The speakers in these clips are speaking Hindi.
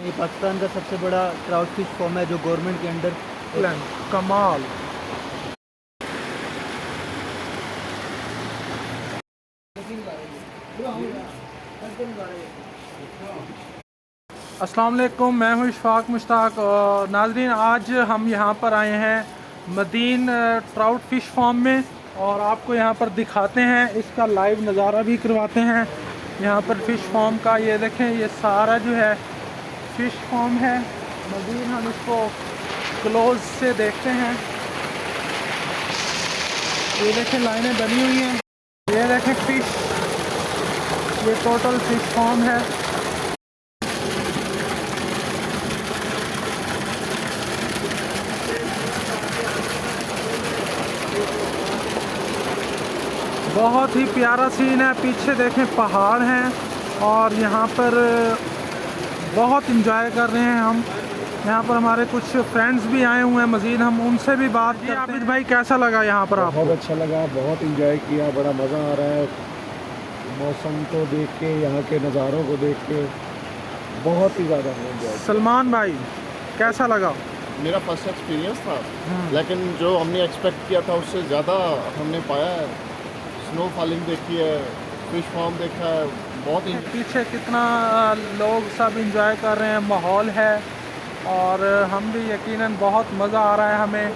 ये पाकिस्तान का सबसे बड़ा ट्राउट फिश फार्म है जो गवर्नमेंट के अंडर। कमाल। अस्सलाम वालेकुम, मैं हूँ इशफाक मुश्ताक। और नाजरीन, आज हम यहाँ पर आए हैं मदीन ट्राउट फ़िश फार्म में और आपको यहाँ पर दिखाते हैं, इसका लाइव नज़ारा भी करवाते हैं यहाँ पर फ़िश फार्म का। ये देखें, ये सारा जो है फ़िश फार्म है मदीन। हम इसको क्लोज से देखते हैं। ये देखें, लाइनें बनी हुई हैं। ये देखें फ़िश, ये टोटल फ़िश फार्म है। बहुत ही प्यारा सीन है। पीछे देखें पहाड़ हैं और यहाँ पर बहुत इंजॉय कर रहे हैं हम। यहाँ पर हमारे कुछ फ्रेंड्स भी आए हुए हैं मज़ीद, हम उनसे भी बात करते हैं। आबिद भाई, कैसा लगा यहाँ पर आपको? बहुत अच्छा लगा, बहुत इंजॉय किया, बड़ा मज़ा आ रहा है। मौसम को देख के, यहाँ के नज़ारों को देख के बहुत ही ज़्यादा इंजॉय। सलमान भाई, कैसा लगा? मेरा फर्स्ट एक्सपीरियंस था, लेकिन जो हमने एक्सपेक्ट किया था उससे ज़्यादा हमने पाया है। स्नो फॉलिंग देखी है, फिश फार्म देखा है, बहुत ही। पीछे कितना लोग सब इंजॉय कर रहे हैं, माहौल है और हम भी यकीनन बहुत मज़ा आ रहा है हमें।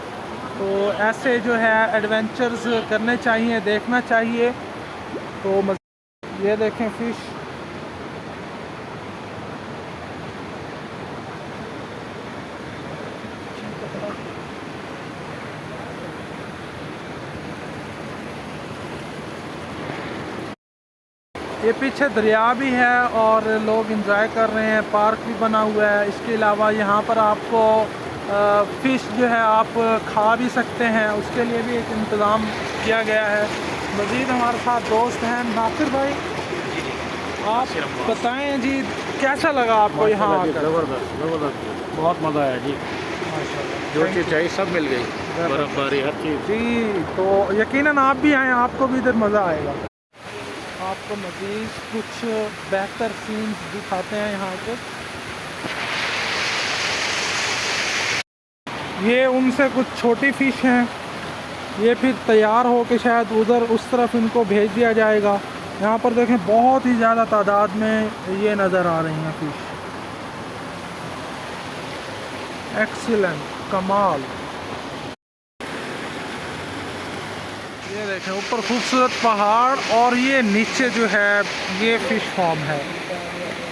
तो ऐसे जो है एडवेंचर्स करने चाहिए, देखना चाहिए। तो ये देखें फ़िश, ये पीछे दरिया भी है और लोग इंजॉय कर रहे हैं। पार्क भी बना हुआ है। इसके अलावा यहाँ पर आपको फ़िश जो है आप खा भी सकते हैं, उसके लिए भी एक इंतज़ाम किया गया है। मज़ीद हमारे साथ दोस्त हैं नासिर भाई, आप बताएं जी, कैसा लगा आपको यहाँ आकर? ज़बरदस्त ज़बरदस्त, बहुत मज़ा आया जी। जो चीज़ चाहिए सब मिल गई, बर्फ़बारी हर चीज़ जी। तो यकीनन आप भी आएँ, आपको भी इधर मज़ा आएगा। आपको मज़ीद कुछ बेहतर सीन्स दिखाते हैं यहाँ के। ये उनसे कुछ छोटी फ़िश हैं, ये फिर तैयार हो के शायद उधर उस तरफ इनको भेज दिया जाएगा। यहाँ पर देखें, बहुत ही ज़्यादा तादाद में ये नज़र आ रही हैं फ़िश। एक्सीलेंट, कमाल। ये देखें, ऊपर खूबसूरत पहाड़ और ये नीचे जो है ये फ़िश फार्म है।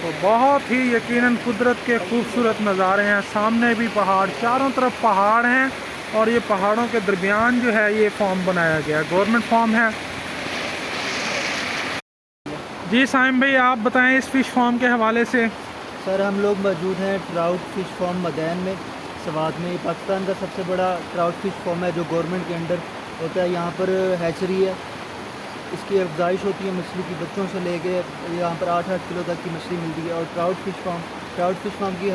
तो बहुत ही यकीनन कुदरत के खूबसूरत नज़ारे हैं। सामने भी पहाड़, चारों तरफ पहाड़ हैं और ये पहाड़ों के दरमियान जो है ये फार्म बनाया गया है, गवर्नमेंट फार्म है। जी साइम भाई, आप बताएं इस फ़िश फार्म के हवाले से। सर, हम लोग मौजूद हैं ट्राउट फिश फार्म मदैन में, सवात में। ये पाकिस्तान का सबसे बड़ा ट्राउट फिश फार्म है जो गवर्नमेंट के अंडर होता है। यहाँ पर हैचरी है, इसकी अफजाइश होती है मछली की, बच्चों से लेके यहाँ पर 8-8 किलो तक की मछली मिलती है। और ट्राउट फिश फार्म की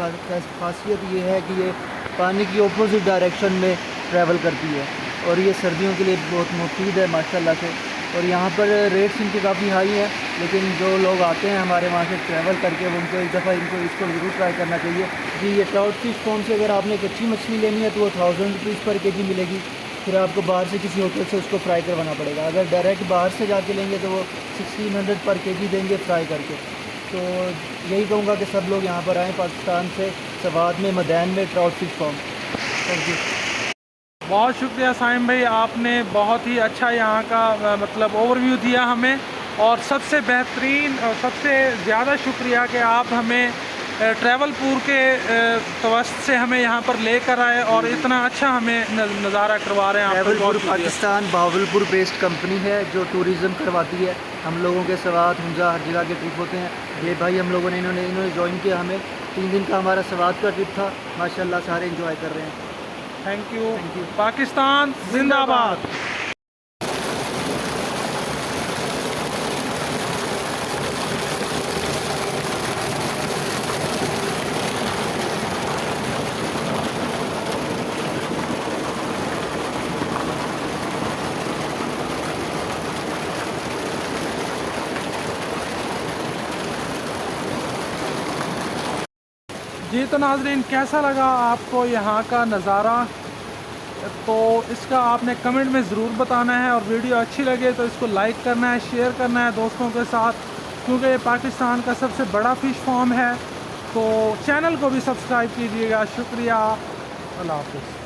खासियत ये है कि ये पानी की अपोजिट डायरेक्शन में ट्रैवल करती है और ये सर्दियों के लिए बहुत मुफीद है माशाल्लाह से। और यहाँ पर रेट्स इनके काफ़ी हाई हैं, लेकिन जो लोग आते हैं हमारे वहाँ से ट्रैवल करके, वो उनको एक दफ़ा इसको ज़रूर ट्राई करना चाहिए। जी, ये ट्राउट फिश फार्म से अगर आपने कच्ची मछली लेनी है तो वो 1000 रुपीज़ पर केजी मिलेगी। फिर आपको बाहर से किसी होटल से उसको फ्राई करवाना पड़ेगा। अगर डायरेक्ट बाहर से जाके लेंगे तो वो 1600 पर केजी देंगे फ्राई करके। तो यही कहूँगा कि सब लोग यहाँ पर आएँ, पाकिस्तान से सवाद में मदैन में trout fish farm. Thank you. बहुत शुक्रिया साइम भाई, आपने बहुत ही अच्छा यहाँ का मतलब ओवरव्यू दिया हमें। और सबसे बेहतरीन और सबसे ज़्यादा शुक्रिया कि आप हमें ट्रैवलपुर के तवस्त से हमें यहाँ पर लेकर आए और इतना अच्छा हमें नज़ारा करवा रहे हैं। ट्रैवलपुर पाकिस्तान बावलपुर बेस्ड कंपनी है जो टूरिज़म करवाती है। हम लोगों के सवात हुंजा हर जगह के ट्रिप होते हैं। ये भाई हम लोगों ने इन्होंने ज्वाइन किया हमें। 3 दिन का हमारा सवात का ट्रिप था, माशाल्लाह सारे इंजॉय कर रहे हैं। Thank you. पाकिस्तान जिंदाबाद। जी तो नाज़रीन, कैसा लगा आपको यहाँ का नज़ारा, तो इसका आपने कमेंट में ज़रूर बताना है। और वीडियो अच्छी लगे तो इसको लाइक करना है, शेयर करना है दोस्तों के साथ, क्योंकि ये पाकिस्तान का सबसे बड़ा फ़िश फार्म है। तो चैनल को भी सब्सक्राइब कीजिएगा। शुक्रिया, अल्लाह हाफ़िज़।